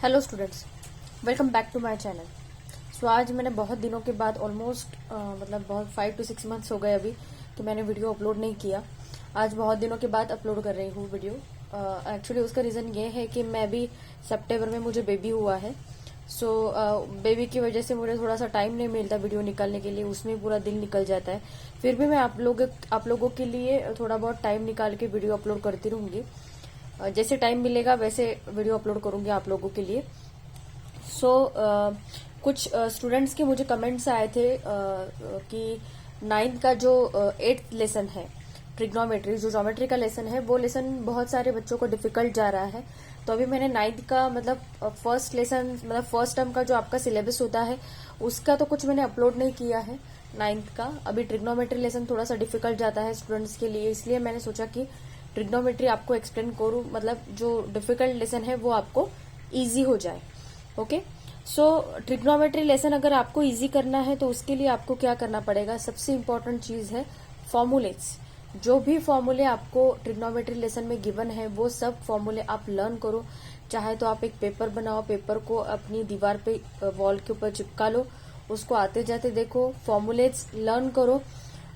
Hello students, welcome back to my channel. So आज मैंने बहुत दिनों के बाद ऑलमोस्ट मतलब बहुत 5 to 6 मंथ्स हो गए अभी कि मैंने वीडियो अपलोड नहीं किया। आज बहुत दिनों के बाद अपलोड कर रही हूँ वीडियो। एक्चुअली उसका रीज़न ये है कि मैं भी सितंबर में मुझे बेबी हुआ है। सो बेबी की वजह से मुझे थोड़ा सा टाइम नहीं मिलता वीडियो निकालने के लिए, उसमें पूरा दिन निकल जाता है। फिर भी मैं आप लोगों के लिए थोड़ा बहुत टाइम निकाल के वीडियो अपलोड करती रहूंगी। जैसे टाइम मिलेगा वैसे वीडियो अपलोड करूंगी आप लोगों के लिए। सो कुछ स्टूडेंट्स के मुझे कमेंट्स आए थे कि 9th का जो 8th लेसन है ट्रिग्नोमेट्री, जो ज्योमेट्री का लेसन है, वो लेसन बहुत सारे बच्चों को डिफिकल्ट जा रहा है। तो अभी मैंने 9th का मतलब फर्स्ट लेसन मतलब फर्स्ट टर्म का जो आपका सिलेबस होता है उसका तो कुछ मैंने अपलोड नहीं किया है 9th का। अभी ट्रिग्नोमेट्री लेसन थोड़ा सा डिफिकल्ट जाता है स्टूडेंट्स के लिए, इसलिए मैंने सोचा कि ट्रिग्नोमेट्री आपको एक्सप्लेन करूं, मतलब जो डिफिकल्ट लेसन है वो आपको इजी हो जाए। ओके, सो ट्रिग्नोमेट्री लेसन अगर आपको इजी करना है तो उसके लिए आपको क्या करना पड़ेगा, सबसे इंपॉर्टेंट चीज है फॉर्मूलेट्स। जो भी फॉर्मूले आपको ट्रिग्नोमेट्री लेसन में गिवन है वो सब फॉर्मूले आप लर्न करो। चाहे तो आप एक पेपर बनाओ, पेपर को अपनी दीवार पे वॉल के ऊपर चिपका लो, उसको आते जाते देखो, फॉर्मूलेट्स लर्न करो।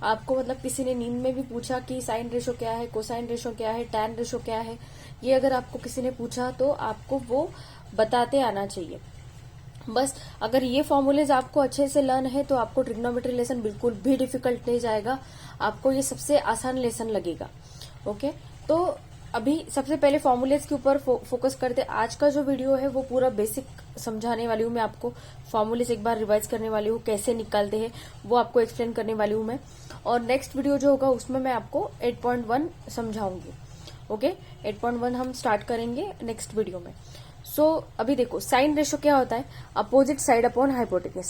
आपको मतलब किसी ने नींद में भी पूछा कि साइन रेशो क्या है, कोसाइन रेशो क्या है, टैन रेशो क्या है, ये अगर आपको किसी ने पूछा तो आपको वो बताते आना चाहिए। बस अगर ये फॉर्मूलेज आपको अच्छे से लर्न है तो आपको ट्रिग्नोमेट्री लेसन बिल्कुल भी डिफिकल्ट नहीं जाएगा, आपको ये सबसे आसान लेसन लगेगा। ओके, तो अभी सबसे पहले फॉर्मूलेज के ऊपर फोकस करते। आज का जो वीडियो है वो पूरा बेसिक समझाने वाली हूँ मैं आपको, फॉर्मूलेज एक बार रिवाइज करने वाली हूँ, कैसे निकालते हैं वो आपको एक्सप्लेन करने वाली हूँ मैं। और नेक्स्ट वीडियो जो होगा उसमें मैं आपको 8.1 समझाऊंगी। ओके, 8.1 हम स्टार्ट करेंगे नेक्स्ट वीडियो में। सो अभी देखो साइन रेशो क्या होता है, opposite side upon hypotenuse.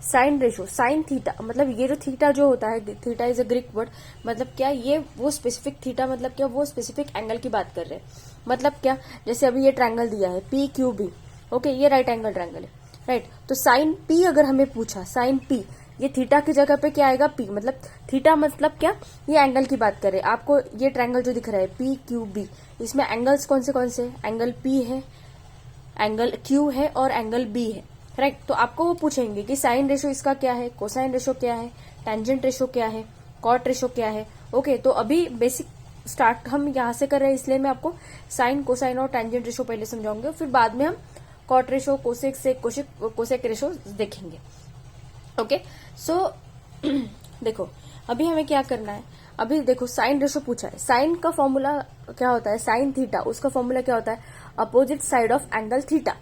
Sine ratio, sine theta, मतलब ये जो थीटा जो होता है, theta is a Greek word, मतलब क्या ये वो स्पेसिफिक थीटा, मतलब क्या वो स्पेसिफिक एंगल की बात कर रहे हैं। मतलब क्या, जैसे अभी ये ट्रायंगल दिया है पी क्यू बी, ओके, ये राइट एंगल ट्रायंगल है, राइट। तो साइन पी अगर हमें पूछा, साइन पी, ये थीटा की जगह पे क्या आएगा, पी, मतलब थीटा मतलब क्या, ये एंगल की बात कर रहे हैं। आपको ये ट्रायंगल जो दिख रहा है पी क्यू बी, इसमें एंगल्स कौन से, एंगल पी है, एंगल क्यू है और एंगल बी है, राइट। तो आपको वो पूछेंगे कि साइन रेशो इसका क्या है, कोसाइन रेशो क्या है, टेंजेंट रेशो क्या है, कॉट रेशो क्या है। ओके, तो अभी बेसिक स्टार्ट हम यहां से कर रहे हैं, इसलिए मैं आपको साइन, कोसाइन और टेंजेंट रेशो पहले समझाऊंगा, फिर बाद में हम कॉट रेशो, कोसेक से कोसेक रेशो देखेंगे। ओके, सो देखो अभी हमें क्या करना है। अभी देखो साइन रेशो पूछा है, साइन का फॉर्मूला क्या होता है, साइन थीटा, उसका फॉर्मूला क्या होता है, opposite side of angle theta.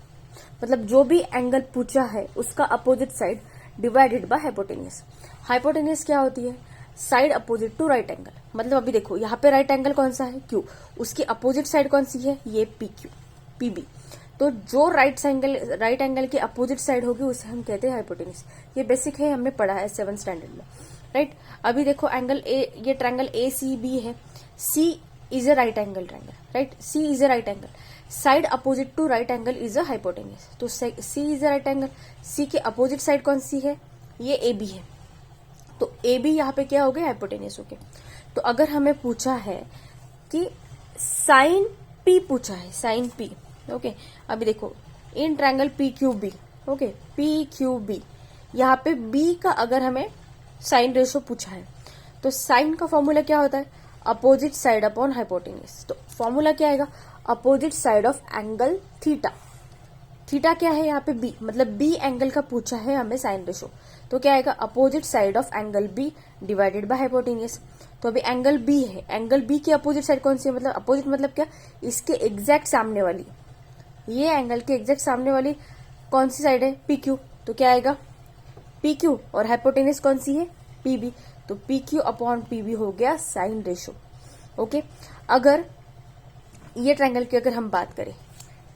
मतलब जो भी एंगल पूछा है उसका opposite side divided by hypotenuse. Hypotenuse क्या होती है, side opposite to right angle. मतलब अभी देखो यहाँ पे राइट एंगल कौन सा है, क्यू, उसकी अपोजिट साइड कौन सी है, ये पी क्यू, पीबी। तो जो राइट एंगल की अपोजिट साइड होगी उसे हम कहते हैं हाइपोटेन्यूज। ये बेसिक है, हमने पढ़ा है 7th स्टैंडर्ड में, राइट। अभी देखो एंगल ए, ये ट्रायंगल ए सी बी है, C is a right angle triangle, right, C is a right angle, side opposite to right angle is a hypotenuse. तो C is a right angle, C की opposite side कौन सी है, ये A B है, तो A B यहाँ पे क्या हो गया, हाइपोटेन्यूज हो गया। तो अगर हमें पूछा है कि साइन पी पूछा है, साइन पी, ओके, अभी देखो in triangle P Q B, okay, P Q B, यहाँ पे बी का अगर हमें साइन रेशो पूछा है तो साइन का फॉर्मूला क्या होता है, अपोजिट साइड अपॉन हाइपोटेन्यूज। तो फॉर्मूला क्या आएगा, opposite side of angle theta. Theta क्या है यहाँ पे बी, मतलब बी एंगल का पूछा है हमें साइन रेशो, तो क्या आएगा, opposite side of angle B divided by hypotenuse. तो अभी एंगल बी है, एंगल बी की अपोजिट साइड कौन सी है, मतलब अपोजिट मतलब क्या, इसके एग्जैक्ट सामने वाली, ये एंगल के एग्जैक्ट सामने वाली कौन सी साइड है, पी क्यू। तो क्या आएगा, पी क्यू, और हाइपोटेन्यूज कौन सी है, पीबी। तो पी क्यू अपॉन पीबी हो गया साइन रेशो। ओके, अगर ये ट्रायंगल की अगर हम बात करें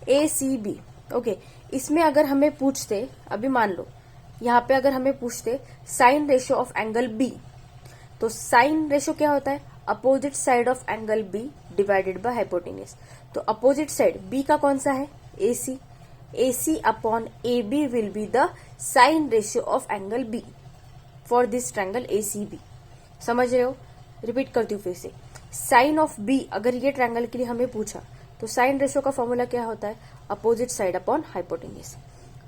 ए सी बी, ओके, इसमें अगर हमें पूछते, अभी मान लो यहाँ पे अगर हमें पूछते sine ratio of angle B, तो साइन रेशो क्या होता है, opposite side of angle B divided by hypotenuse. तो अपोजिट साइड बी का कौन सा है, A C, A C upon A B will be the sine ratio of angle B for this triangle A C B. समझ रहे हो, repeat करती हूँ फिर से, साइन ऑफ बी अगर ये ट्रायंगल के लिए हमें पूछा तो साइन रेशियो का फॉर्मूला क्या होता है, opposite side upon hypotenuse,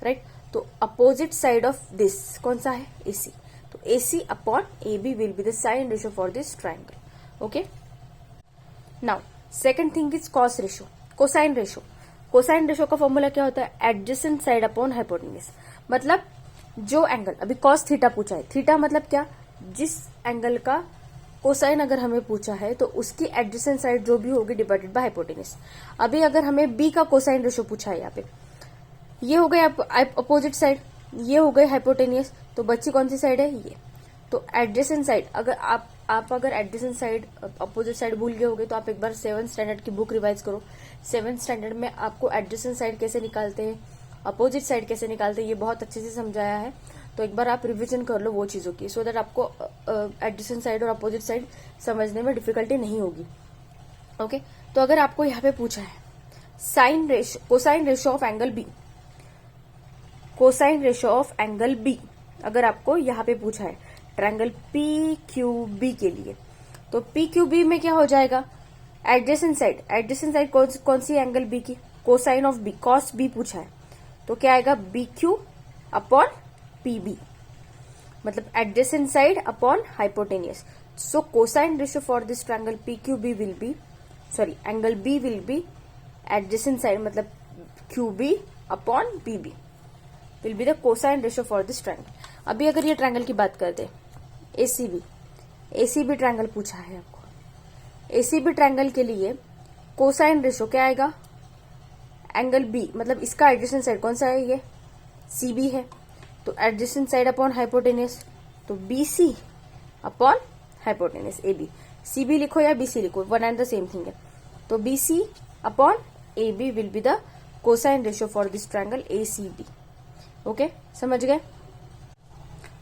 right. तो अपोजिट साइड ऑफ दिस कौन सा है, AC, तो AC upon AB will be the sine ratio for this triangle. Okay, now second thing is cos ratio, cosine ratio. Cosine ratio का formula क्या होता है, adjacent side upon hypotenuse. मतलब जो एंगल, अभी कॉस थीटा पूछा है, थीटा मतलब क्या, जिस एंगल का कोसाइन अगर हमें पूछा है तो उसकी एडजेसेंट साइड जो भी होगी डिवाइडेड बाय हाइपोटेन्यूज। अभी अगर हमें बी का कोसाइन रेशियो पूछा है, यहाँ पे ये हो गए अपोजिट साइड, ये हो गए हाइपोटेन्यूज, तो बच्ची कौन सी साइड है, ये। तो एडजेसेंट साइड, अगर आप अगर एडजेसेंट साइड अपोजिट साइड भूल गए होगे तो आप एक बार 7th स्टैंडर्ड की बुक रिवाइज करो। 7th स्टैंडर्ड में आपको एडजेसेंट साइड कैसे निकालते हैं, अपोजिट साइड कैसे निकालते हैं, ये बहुत अच्छे से समझाया है। तो एक बार आप रिवीजन कर लो वो चीजों की, सो दैट आपको एडजेसेंट साइड और अपोजिट साइड समझने में डिफिकल्टी नहीं होगी। ओके, तो अगर आपको यहाँ पे पूछा है sine ratio, cosine ratio of angle B, cosine ratio of angle B अगर आपको यहाँ पे पूछा है ट्रायंगल PQB के लिए, तो PQB में क्या हो जाएगा, एडजेसेंट साइड, एडजेसेंट साइड कौन सी एंगल बी की, cosine of B, cos B पूछा है, तो क्या आएगा BQ अपॉन PB, मतलब adjacent side upon hypotenuse. So cosine ratio for this triangle PQB will be, sorry angle B will be adjacent side मतलब QB upon PB will be the cosine ratio for this triangle. अभी अगर ये triangle की बात करते ACB triangle पूछा है आपको, ACB ट्रायंगल के लिए कोसाइन रेशियो क्या आएगा, एंगल B मतलब इसका एडजेसेंट साइड कौन सा है, ये CB है, तो एडजेसेंट साइड अपॉन हाइपोटेन्यूज, तो BC upon hypotenuse AB। CB लिखो या BC लिखो, one and the same thing है। तो BC upon AB will be the cosine ratio for this triangle ACB। Okay, समझ गए।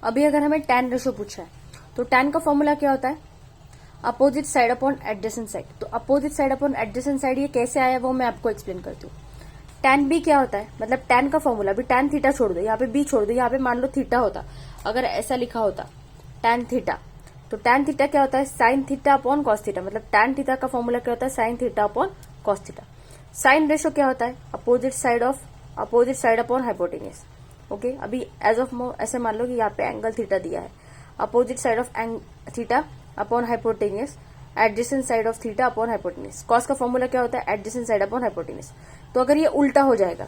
अभी अगर हमें tan रेशियो पूछा है, तो tan का फॉर्मूला क्या होता है, opposite side upon adjacent side. तो opposite side upon adjacent side ये कैसे आया वो मैं आपको एक्सप्लेन करती हूँ। tan B क्या होता है, मतलब tan का फॉर्मूला, अभी tan थीटा छोड़ दो, यहाँ पे B छोड़ दो, यहाँ पे मान लो थीटा होता, अगर ऐसा लिखा होता tan थीटा, तो tan थीटा क्या होता है, sine theta upon cos theta, मतलब tan थीटा का फॉर्मूला क्या होता है, sine theta upon cos theta. Sine ratio क्या होता है, opposite side upon hypotenuse. Okay, अभी एज ऑफ ऐसे मान लो कि यहाँ पे एंगल थीटा दिया है, opposite side of theta upon hypotenuse, adjacent side of theta upon hypotenuse. Cos का फॉर्मूला क्या होता है, एडजेसेंट साइड अपॉन हाइपोटेन्यूज। तो अगर ये उल्टा हो जाएगा,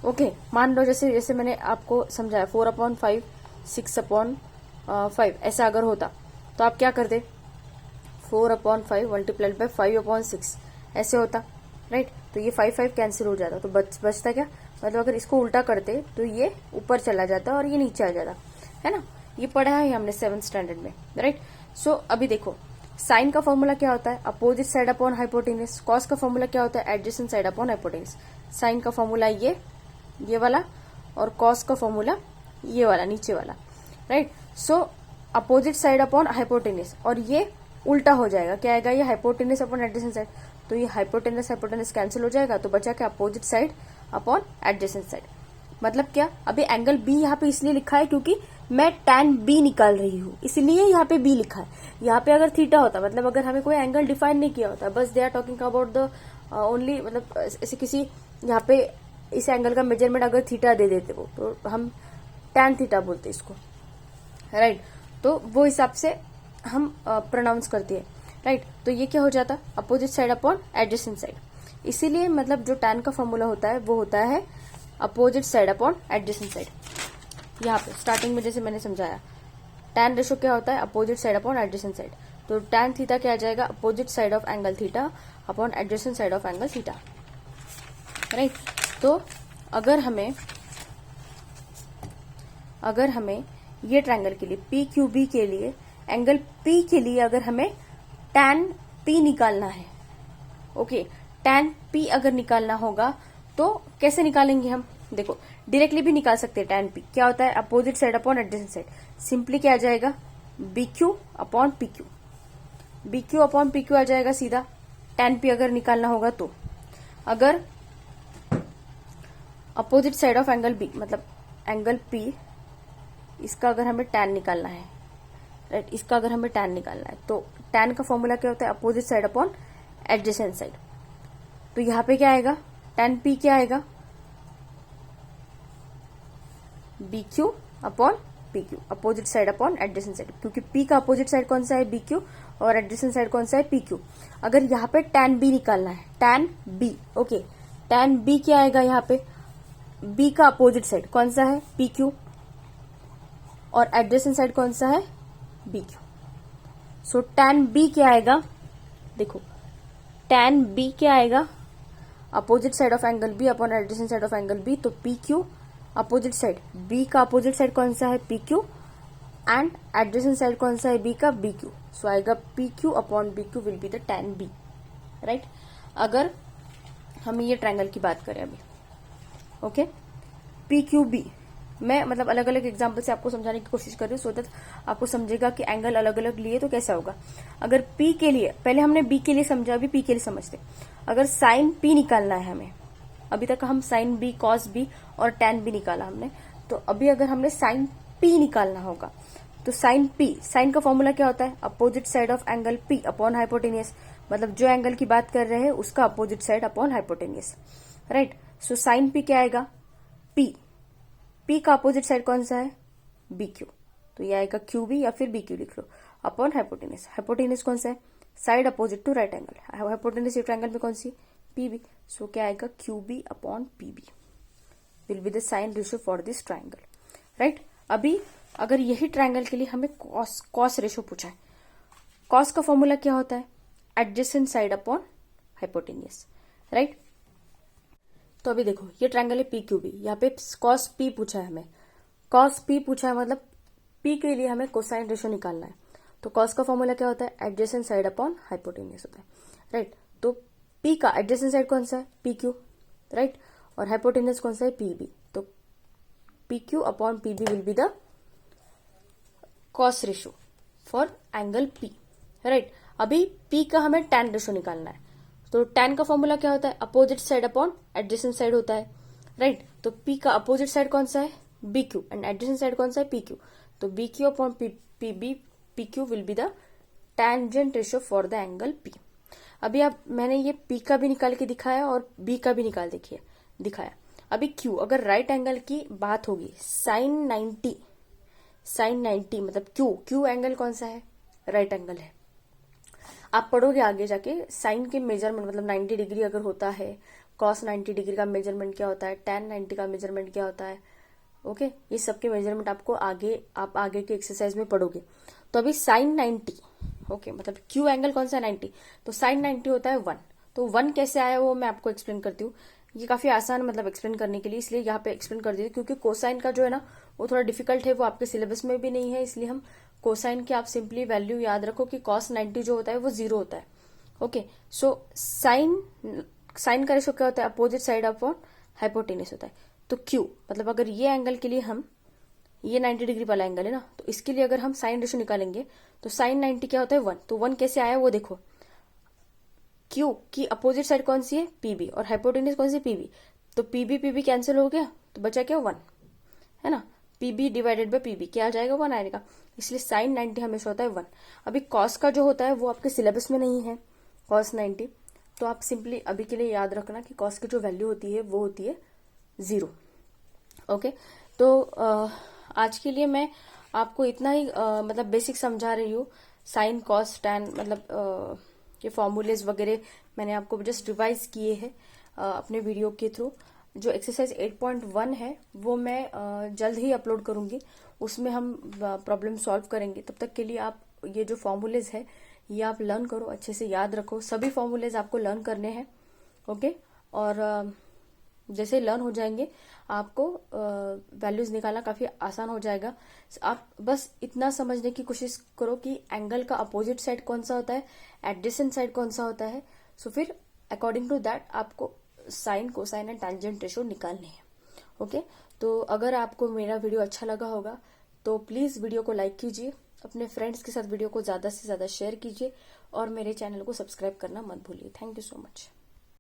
ओके, मान लो जैसे मैंने आपको समझाया 4/5 6/5 ऐसा अगर होता तो आप क्या करते, 4/5 मल्टीप्लाइड बाय 5/6 ऐसे होता, राइट। तो ये 5 कैंसिल हो जाता, तो बचता क्या, मतलब अगर इसको उल्टा करते तो ये ऊपर चला जाता और ये नीचे आ जाता, है ना। ये पढ़ा है हमने 7th स्टैंडर्ड में, राइट। सो अभी देखो साइन का फॉर्मूला क्या होता है, opposite side upon hypotenuse. Cos का फॉर्मूला क्या होता है, adjacent side upon hypotenuse. Sine का फॉर्मूला ये वाला, और कॉस का फॉर्मूला ये वाला नीचे वाला, राइट। सो अपोजिट साइड अपॉन हाइपोटेन्यूज, और ये उल्टा हो जाएगा, क्या आएगा, ये हाइपोटेन्यूज अपॉन एडजेसेंट साइड, तो ये हाइपोटेन्यूज कैंसिल हो जाएगा, तो बचा क्या, opposite side upon adjacent side. मतलब क्या, अभी एंगल B यहाँ पे इसलिए लिखा है क्योंकि मैं tan B निकाल रही हूँ, इसलिए यहाँ पे B लिखा है। यहाँ पे अगर थीटा होता, मतलब अगर हमें कोई एंगल डिफाइन नहीं किया होता, बस they are talking about the only, मतलब ऐसे किसी यहाँ पे इस एंगल का मेजरमेंट अगर थीटा दे देते वो, तो हम tan थीटा बोलते इसको, राइट। तो वो हिसाब से हम प्रोनाउंस करते हैं, राइट। तो ये क्या हो जाता, opposite side upon adjacent side. इसीलिए मतलब जो tan का फॉर्मूला होता है वो होता है opposite side upon adjacent side. यहाँ पे स्टार्टिंग में जैसे मैंने समझाया, tan रेशियो क्या होता है, opposite side upon adjacent side. तो tan थीटा क्या आ जाएगा, opposite side of angle theta upon adjacent side of angle theta, right. तो अगर हमें ये ट्रायंगल के लिए PQB के लिए, एंगल P के लिए अगर हमें tan P निकालना है, ओके, tan P अगर निकालना होगा तो कैसे निकालेंगे हम, देखो डायरेक्टली भी निकाल सकते हैं। tan P क्या होता है, opposite side upon adjacent side. Simply क्या आ जाएगा, BQ upon PQ, BQ upon PQ आ जाएगा सीधा। tan P अगर निकालना होगा तो, अगर opposite side of angle B मतलब एंगल P, इसका अगर हमें tan निकालना है, राइट, इसका अगर हमें tan निकालना है, तो tan का फॉर्मूला क्या होता है, opposite side upon adjacent side. तो यहाँ पे क्या आएगा, tan P क्या आएगा, B Q upon P Q, opposite side upon adjacent side, क्योंकि पी का अपोजिट साइड कौन सा है, बी क्यू, और एडजेसेंट साइड कौन सा है, पी क्यू। अगर यहाँ पे tan बी निकालना है, tan B, okay, tan B क्या आएगा यहाँ पे, बी का अपोजिट साइड कौन सा है, पी क्यू, और एडजेसेंट साइड कौन सा है, B Q. So tan B क्या आएगा, देखो tan बी क्या आएगा, opposite side of angle B upon adjacent side of angle B, तो P Q opposite side, B का अपोजिट साइड कौन सा है, P Q, and adjacent side कौन सा है, बी का, बी क्यू। सो आएगा P Q upon B Q will be the tan B, right. अगर हम ये ट्रायंगल की बात करें अभी, ओके, पी क्यू बी, मैं मतलब अलग अलग एग्जाम्पल से आपको समझाने की कोशिश कर रही हूँ, सो दैट आपको समझेगा कि एंगल अलग अलग लिए तो कैसा होगा। अगर पी के लिए, पहले हमने बी के लिए समझा, अभी पी के लिए समझते। अगर साइन पी निकालना है हमें, अभी तक हम साइन बी, कॉस बी और tan बी निकाला हमने, तो अभी अगर हमने साइन पी निकालना होगा, तो साइन पी, साइन का फॉर्मूला क्या होता है, opposite side of angle P upon hypotenuse, मतलब जो एंगल की बात कर रहे हैं उसका opposite side upon hypotenuse, right. So sine P क्या आएगा, पी, पी का अपोजिट साइड कौन सा है, बी क्यू, तो ये आएगा क्यू बी या फिर बी क्यू लिख लो, अपॉन हाइपोटेनियस। हाइपोटेनियस कौन सा है, side opposite to right angle, hypotenuse triangle में कौन सी, पी बी। सो क्या आएगा, Q B upon P B will be the sine ratio for this triangle, right. अभी अगर यही ट्रायंगल के लिए हमें कॉस रेशियो पूछा है, कॉस का फॉर्मूला क्या होता है, adjacent side upon hypotenuse, right. तो अभी देखो ये ट्रायंगल है पी क्यू बी, यहाँ पे कॉस पी पूछा है हमें, कॉस पी पूछा है, मतलब पी के लिए हमें कोसाइन रेशियो निकालना है। तो कॉस का फॉर्मूला क्या होता है, एडजेसेंट साइड अपॉन हाइपोटेनियस होता है, राइट। तो पी का एडजेसेंट साइड कौन सा है, पी क्यू, राइट, और हाइपोटेनियस कौन सा है, पी बी। तो P Q upon P B will be the cos ratio for angle P, right. अभी पी का हमें tan रेशियो निकालना है, तो tan का फॉर्मूला क्या होता है, opposite side upon adjacent side होता है, राइट। तो P का अपोजिट साइड कौन सा है, B Q, and adjacent side कौन सा है, पी क्यू। तो B Q upon P B, P Q will be the tangent ratio for the angle P। अभी आप, मैंने ये P का भी निकाल के दिखाया और B का भी निकाल दिखाया। अभी Q, अगर राइट एंगल की बात होगी, साइन 90, साइन 90 मतलब Q एंगल कौन सा है, राइट एंगल है। आप पढ़ोगे आगे जाके साइन के मेजरमेंट, मतलब 90 डिग्री अगर होता है, कॉस 90 डिग्री का मेजरमेंट क्या होता है, tan 90 का मेजरमेंट क्या होता है, ओके। ये सबके मेजरमेंट आपको आप आगे के एक्सरसाइज में पढ़ोगे। तो अभी साइन 90, ओके, मतलब क्यू एंगल कौन सा है, 90, तो साइन 90 होता है 1। तो 1 कैसे आया वो मैं आपको एक्सप्लेन करती हूँ। ये काफी आसान, मतलब एक्सप्लेन करने के लिए, इसलिए यहाँ पे एक्सप्लेन कर दी, क्योंकि कोसाइन का जो है ना वो थोड़ा डिफिकल्ट है, वो आपके सिलेबस में भी नहीं है, इसलिए हम कोसाइन की आप सिंपली वैल्यू याद रखो कि कॉस 90 जो होता है वो 0 होता है, ओके। सो साइन का रेशो क्या होता है, अपोजिट साइड अपॉन हाइपोटेनियस होता है। तो क्यू, मतलब अगर ये एंगल के लिए हम, ये 90 डिग्री वाला एंगल है ना, तो इसके लिए अगर हम साइन रेशो निकालेंगे तो साइन 90 क्या होता है, 1। तो 1 कैसे आया वो देखो, क्यू की अपोजिट साइड कौन सी है, पीबी, और हाइपोटेनियस कौन सी, पीबी। तो पीबी कैंसिल हो गया, तो बचा क्या, 1, है ना। पीबी डिवाइडेड बाय पीबी क्या आ जाएगा, 1 आएगा, इसलिए साइन 90 हमेशा होता है 1। अभी कॉस का जो होता है वो आपके सिलेबस में नहीं है, कॉस 90, तो आप सिंपली अभी के लिए याद रखना कि कॉस की जो वैल्यू होती है वो होती है 0, ओके। तो आज के लिए मैं आपको इतना ही मतलब बेसिक समझा रही हूँ, साइन कॉस टैन, मतलब ये फॉर्मूलेज वगैरह मैंने आपको जस्ट रिवाइज किए हैं अपने वीडियो के थ्रू। जो एक्सरसाइज 8.1 है वो मैं जल्द ही अपलोड करूंगी, उसमें हम प्रॉब्लम सॉल्व करेंगे। तब तक के लिए आप ये जो फॉर्मूलेज है ये आप लर्न करो, अच्छे से याद रखो, सभी फॉर्मूलेज आपको लर्न करने हैं, ओके। और जैसे लर्न हो जाएंगे आपको वैल्यूज निकालना काफी आसान हो जाएगा। आप बस इतना समझने की कोशिश करो कि एंगल का अपोजिट साइड कौन सा होता है, एडजेसेंट साइड कौन सा होता है। सो फिर अकॉर्डिंग टू दैट आपको sine, cosine and tangent ratio निकालने हैं, ओके। तो अगर आपको मेरा वीडियो अच्छा लगा होगा तो प्लीज वीडियो को लाइक कीजिए, अपने फ्रेंड्स के साथ वीडियो को ज्यादा से ज्यादा शेयर कीजिए, और मेरे चैनल को सब्सक्राइब करना मत भूलिए। Thank you so much.